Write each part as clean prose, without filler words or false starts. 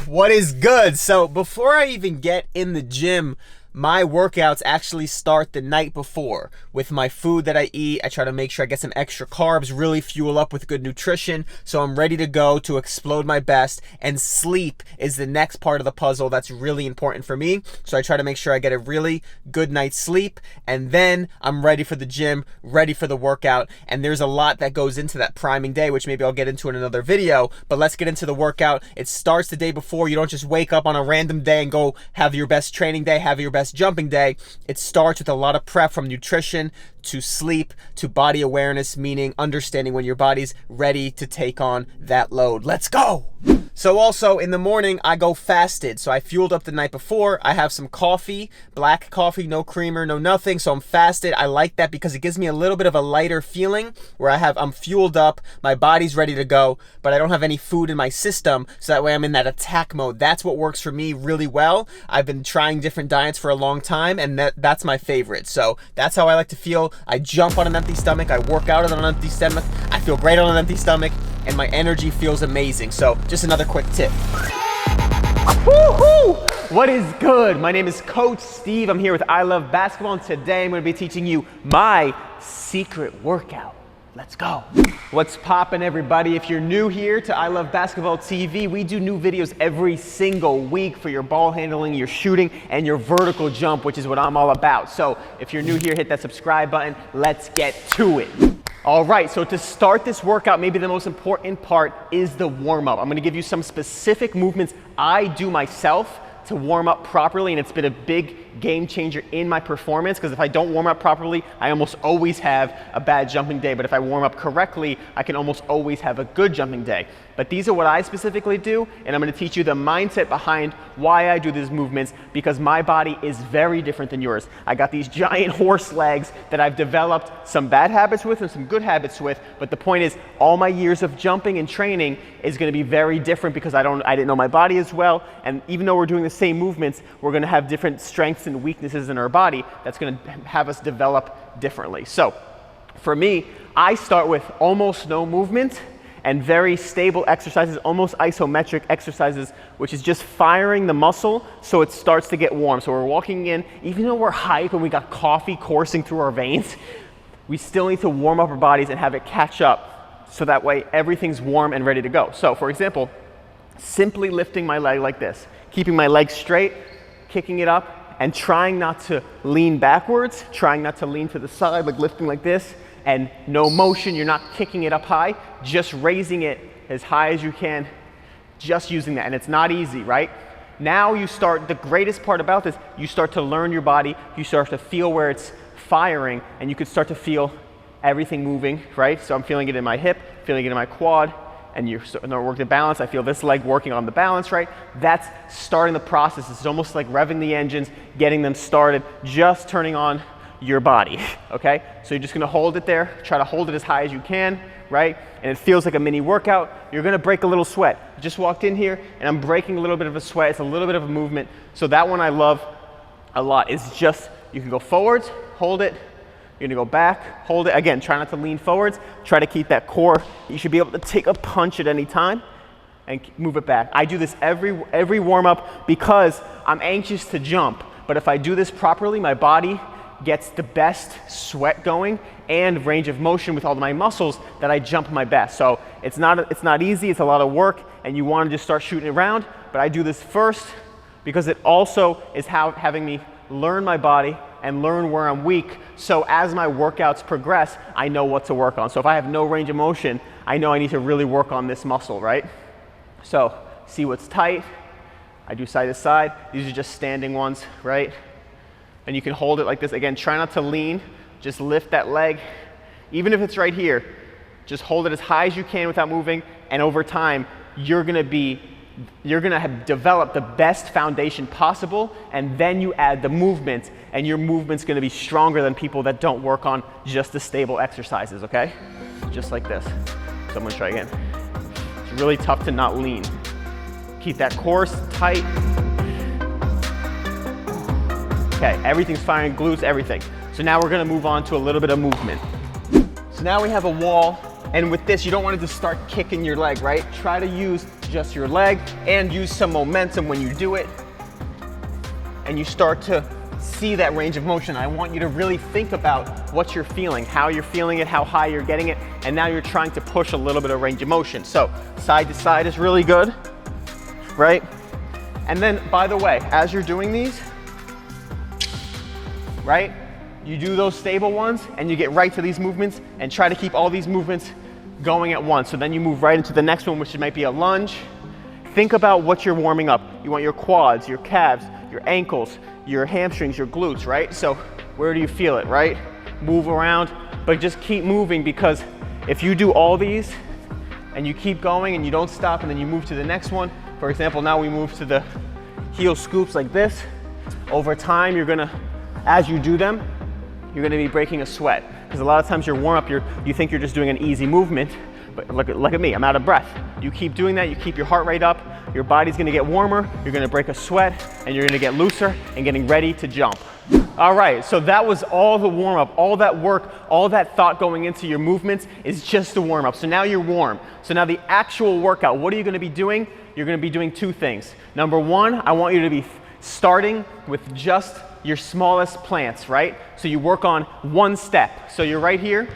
What is good? So before I even get in the gym, my workouts actually start the night before with my food that I eat. I try to make sure I get some extra carbs, really fuel up with good nutrition, so I'm ready to go to explode my best. And sleep is the next part of the puzzle that's really important for me. So I try to make sure I get a really good night's sleep, and then I'm ready for the gym, ready for the workout. And there's a lot that goes into that priming day, which maybe I'll get into in another video, but let's get into the workout. It starts the day before. You don't just wake up on a random day and go have your best training day, have your best jumping day. It starts with a lot of prep, from nutrition to sleep to body awareness, meaning understanding when your body's ready to take on that load. Let's go. So also in the morning, I go fasted. So I fueled up the night before. I have some coffee, black coffee, no creamer, no nothing. So I'm fasted. I like that because it gives me a little bit of a lighter feeling where I'm fueled up, my body's ready to go, but I don't have any food in my system. So that way I'm in that attack mode. That's what works for me really well. I've been trying different diets for a long time, and that's my favorite. So that's how I like to feel. I jump on an empty stomach. I work out on an empty stomach. I feel great on an empty stomach, and my energy feels amazing. So just another quick tip. Woohoo! What is good? My name is Coach Steve. I'm here with I Love Basketball, and today I'm going to be teaching you my secret workout. Let's go. What's poppin', everybody? If you're new here to I Love Basketball TV, we do new videos every single week for your ball handling, your shooting, and your vertical jump, which is what I'm all about. So if you're new here, hit that subscribe button. Let's get to it. All right, so to start this workout, maybe the most important part is the warm-up. I'm gonna give you some specific movements I do myself to warm up properly, and it's been a big game changer in my performance, because if I don't warm up properly, I almost always have a bad jumping day, but if I warm up correctly, I can almost always have a good jumping day. But these are what I specifically do, and I'm going to teach you the mindset behind why I do these movements, because my body is very different than yours. I got these giant horse legs that I've developed some bad habits with and some good habits with, but the point is all my years of jumping and training is going to be very different because I didn't know my body as well, and even though we're doing the same movements, we're going to have different strengths and weaknesses in our body that's going to have us develop differently. So for me, I start with almost no movement and very stable exercises, almost isometric exercises, which is just firing the muscle so it starts to get warm. So we're walking in, even though we're hype and we got coffee coursing through our veins, we still need to warm up our bodies and have it catch up so that way everything's warm and ready to go. So for example, simply lifting my leg like this, keeping my leg straight, kicking it up, and trying not to lean backwards, trying not to lean to the side, like lifting like this, and no motion, you're not kicking it up high, just raising it as high as you can, just using that. And it's not easy, right? Now you start, the greatest part about this, you start to learn your body, you start to feel where it's firing, and you could start to feel everything moving, right? So I'm feeling it in my hip, feeling it in my quad, and you're starting to work the balance. I feel this leg working on the balance, right? That's starting the process. It's almost like revving the engines, getting them started, just turning on your body, okay? So you're just gonna hold it there, try to hold it as high as you can, right? And it feels like a mini workout. You're gonna break a little sweat. I just walked in here and I'm breaking a little bit of a sweat. It's a little bit of a movement. So that one I love a lot. It's just, you can go forwards, hold it, you're gonna go back, hold it. Again, try not to lean forwards, try to keep that core. You should be able to take a punch at any time and move it back. I do this every warm up because I'm anxious to jump. But if I do this properly, my body gets the best sweat going and range of motion with all of my muscles that I jump my best. So it's not easy, it's a lot of work, and you want to just start shooting around, but I do this first because it also is having me learn my body and learn where I'm weak, so as my workouts progress, I know what to work on. So if I have no range of motion, I know I need to really work on this muscle, right? So see what's tight, I do side to side, these are just standing ones, right? And you can hold it like this. Again, try not to lean, just lift that leg. Even if it's right here, just hold it as high as you can without moving, and over time, you're gonna have developed the best foundation possible, and then you add the movement, and your movement's gonna be stronger than people that don't work on just the stable exercises, okay? Just like this. So I'm gonna try again. It's really tough to not lean. Keep that core tight. Okay, everything's firing, glutes, everything. So now we're gonna move on to a little bit of movement. So now we have a wall, and with this, you don't want to just start kicking your leg, right? Try to use just your leg, and use some momentum when you do it. And you start to see that range of motion. I want you to really think about what you're feeling, how you're feeling it, how high you're getting it, and now you're trying to push a little bit of range of motion. So side to side is really good, right? And then, by the way, as you're doing these, right, you do those stable ones and you get right to these movements and try to keep all these movements going at once. So then you move right into the next one, which might be a lunge. Think about what you're warming up. You want your quads, your calves, your ankles, your hamstrings, your glutes, right? So where do you feel it, right? Move around, but just keep moving, because if you do all these and you keep going and you don't stop and then you move to the next one, for example, now we move to the heel scoops like this. Over time, you're gonna, as you do them, you're gonna be breaking a sweat. Because a lot of times your warm up, you think you're just doing an easy movement, but look at me, I'm out of breath. You keep doing that, you keep your heart rate up, your body's gonna get warmer, you're gonna break a sweat, and you're gonna get looser and getting ready to jump. All right, so that was all the warm up, all that work, all that thought going into your movements is just the warm up. So now you're warm. So now the actual workout, what are you gonna be doing? You're gonna be doing two things. Number one, I want you to be starting with just your smallest plants, right? So you work on one step. So you're right here,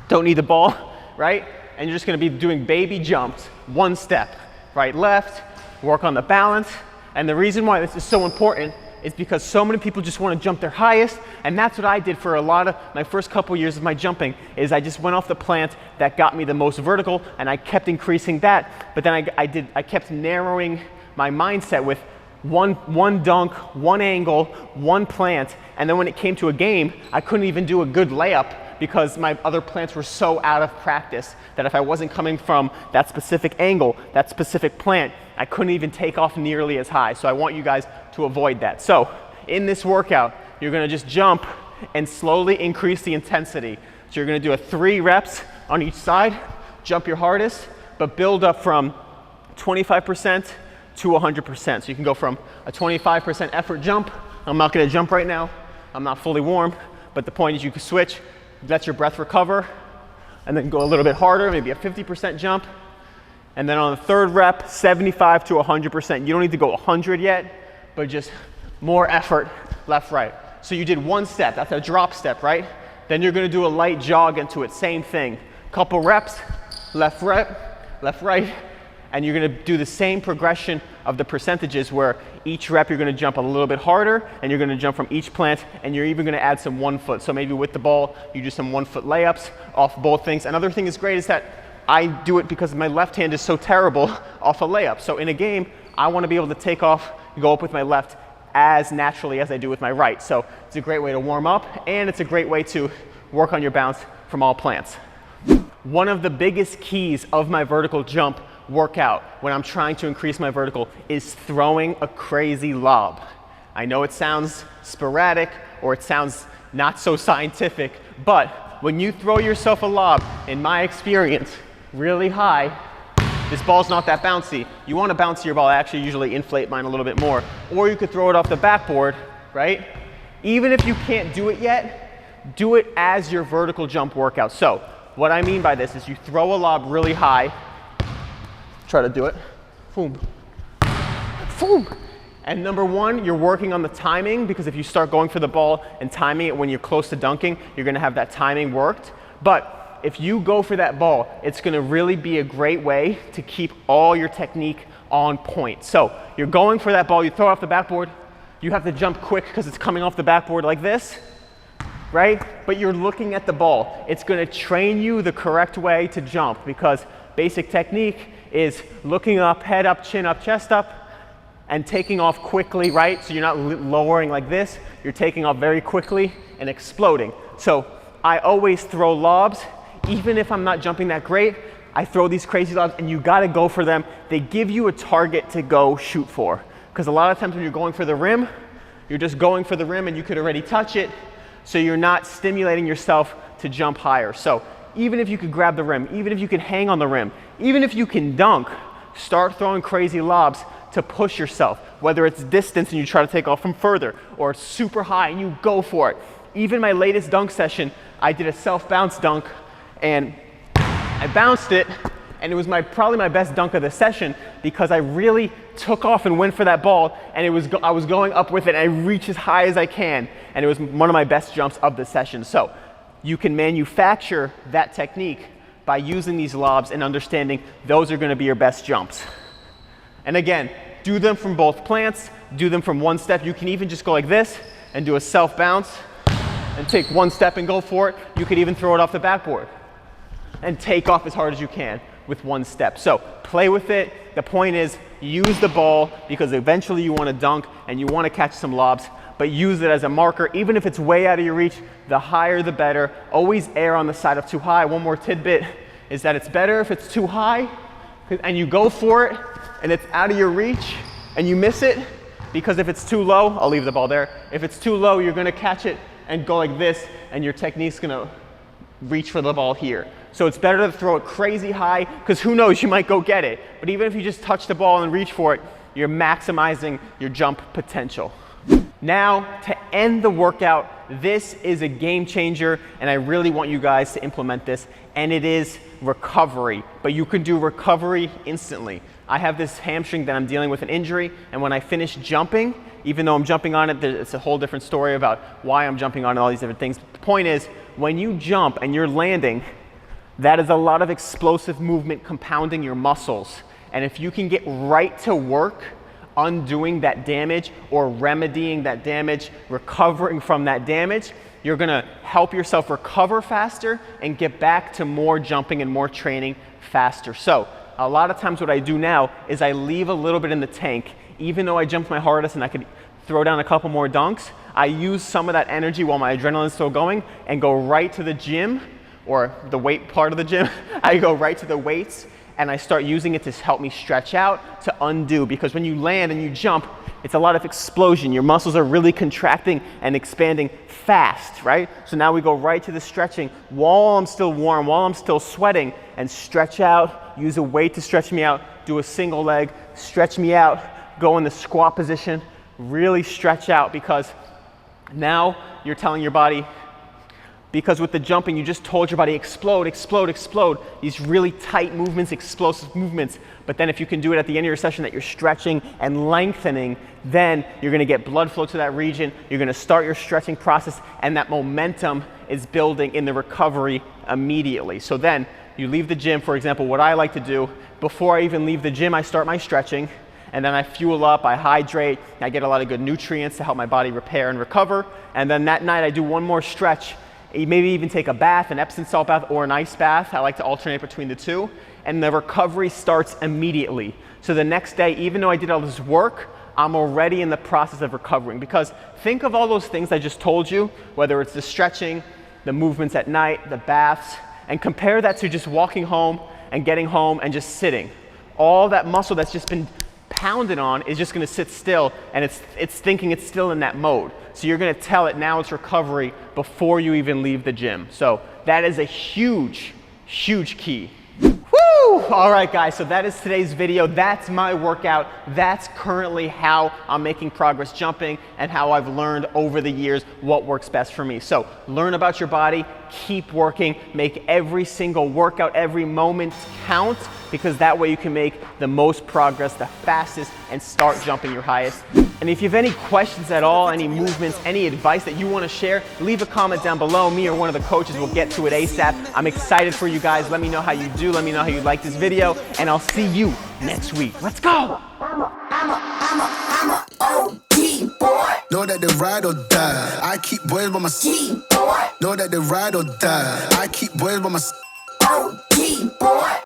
don't need the ball, right? And you're just gonna be doing baby jumps, one step, right, left, work on the balance. And the reason why this is so important is because so many people just wanna jump their highest, and that's what I did for a lot of my first couple years of my jumping, is I just went off the plant that got me the most vertical, and I kept increasing that, but then I kept narrowing my mindset with one dunk, one angle, one plant, and then when it came to a game, I couldn't even do a good layup because my other plants were so out of practice that if I wasn't coming from that specific angle, that specific plant, I couldn't even take off nearly as high. So I want you guys to avoid that. So in this workout, you're gonna just jump and slowly increase the intensity. So you're gonna do 3 reps on each side, jump your hardest, but build up from 25% to 100%. So you can go from a 25% effort jump. I'm not gonna jump right now. I'm not fully warm, but the point is you can switch, let your breath recover, and then go a little bit harder, maybe a 50% jump. And then on the 3rd rep, 75 to 100%. You don't need to go 100 yet, but just more effort, left, right. So you did one step, that's a drop step, right? Then you're gonna do a light jog into it, same thing. Couple reps, left, right, and you're gonna do the same progression of the percentages where each rep you're gonna jump a little bit harder, and you're gonna jump from each plant, and you're even gonna add some 1 foot. So maybe with the ball, you do some 1 foot layups off both things. Another thing is great is that I do it because my left hand is so terrible off a layup. So in a game, I wanna be able to take off, go up with my left as naturally as I do with my right. So it's a great way to warm up, and it's a great way to work on your bounce from all plants. One of the biggest keys of my vertical jump workout when I'm trying to increase my vertical is throwing a crazy lob. I know it sounds sporadic or it sounds not so scientific, but when you throw yourself a lob, in my experience, really high, this ball's not that bouncy. You want to bounce your ball. I actually usually inflate mine a little bit more. Or you could throw it off the backboard, right? Even if you can't do it yet, do it as your vertical jump workout. So what I mean by this is you throw a lob really high, try to do it, boom, boom. And number one, you're working on the timing, because if you start going for the ball and timing it when you're close to dunking, you're gonna have that timing worked. But if you go for that ball, it's gonna really be a great way to keep all your technique on point. So you're going for that ball, you throw it off the backboard, you have to jump quick because it's coming off the backboard like this, right? But you're looking at the ball. It's gonna train you the correct way to jump, because basic technique is looking up, head up, chin up, chest up, and taking off quickly, right? So you're not lowering like this, you're taking off very quickly and exploding. So I always throw lobs, even if I'm not jumping that great, I throw these crazy lobs, and you gotta go for them. They give you a target to go shoot for. Because a lot of times when you're going for the rim, you're just going for the rim and you could already touch it, so you're not stimulating yourself to jump higher. So even if you could grab the rim, even if you can hang on the rim, even if you can dunk, start throwing crazy lobs to push yourself, whether it's distance and you try to take off from further, or it's super high and you go for it. Even my latest dunk session, I did a self-bounce dunk, and I bounced it, And it was probably my best dunk of the session because I really took off and went for that ball, and I was going up with it, and I reached as high as I can, and it was one of my best jumps of the session. So you can manufacture that technique by using these lobs and understanding those are going to be your best jumps. And again, do them from both plants, do them from one step. You can even just go like this and do a self bounce and take one step and go for it. You could even throw it off the backboard and take off as hard as you can with one step. So play with it. The point is, use the ball because eventually you want to dunk and you want to catch some lobs, but use it as a marker. Even if it's way out of your reach, the higher the better. Always err on the side of too high. One more tidbit is that it's better if it's too high and you go for it and it's out of your reach and you miss it, because if it's too low, I'll leave the ball there. If it's too low, you're going to catch it and go like this, and your technique's going to reach for the ball here. So it's better to throw it crazy high, because who knows, you might go get it. But even if you just touch the ball and reach for it, you're maximizing your jump potential. Now, to end the workout, this is a game changer, and I really want you guys to implement this, and it is recovery. But you can do recovery instantly. I have this hamstring that I'm dealing with an injury, and when I finish jumping, even though I'm jumping on it, it's a whole different story about why I'm jumping on it, all these different things. The point is, when you jump and you're landing, that is a lot of explosive movement compounding your muscles. And if you can get right to work undoing that damage or remedying that damage, recovering from that damage, you're gonna help yourself recover faster and get back to more jumping and more training faster. So a lot of times what I do now is I leave a little bit in the tank. Even though I jumped my hardest and I could throw down a couple more dunks, I use some of that energy while my adrenaline's still going and go right to the gym, or the weight part of the gym. I go right to the weights and I start using it to help me stretch out, to undo, because when you land and you jump, it's a lot of explosion. Your muscles are really contracting and expanding fast, right? So now we go right to the stretching while I'm still warm, while I'm still sweating, and stretch out, use a weight to stretch me out, do a single leg, stretch me out, go in the squat position, really stretch out, because now you're telling your body, because with the jumping, you just told your body, explode, explode, explode. These really tight movements, explosive movements. But then if you can do it at the end of your session that you're stretching and lengthening, then you're gonna get blood flow to that region. You're gonna start your stretching process, and that momentum is building in the recovery immediately. So then you leave the gym, for example, what I like to do, before I even leave the gym, I start my stretching, and then I fuel up, I hydrate, I get a lot of good nutrients to help my body repair and recover. And then that night I do one more stretch. Maybe even take a bath, an Epsom salt bath or an ice bath. I like to alternate between the two. And the recovery starts immediately. So the next day, even though I did all this work, I'm already in the process of recovering. Because think of all those things I just told you, whether it's the stretching, the movements at night, the baths, and compare that to just walking home and getting home and just sitting. All that muscle that's just been pounded on is just gonna sit still, and it's thinking it's still in that mode. So you're gonna tell it now it's recovery before you even leave the gym. So that is a huge, huge key. Woo! All right, guys, so that is today's video. That's my workout. That's currently how I'm making progress jumping and how I've learned over the years what works best for me. So learn about your body, keep working, make every single workout, every moment count, because that way you can make the most progress, the fastest, and start jumping your highest. And if you have any questions at all, any movements, any advice that you want to share, leave a comment down below. Me or one of the coaches will get to it ASAP. I'm excited for you guys. Let me know how you do. Let me know how you like this video, and I'll see you next week. Let's go. I'm a OG boy. Know that they ride or die. I keep boys by my side. Know that they ride or die. I keep boys by my OG boy.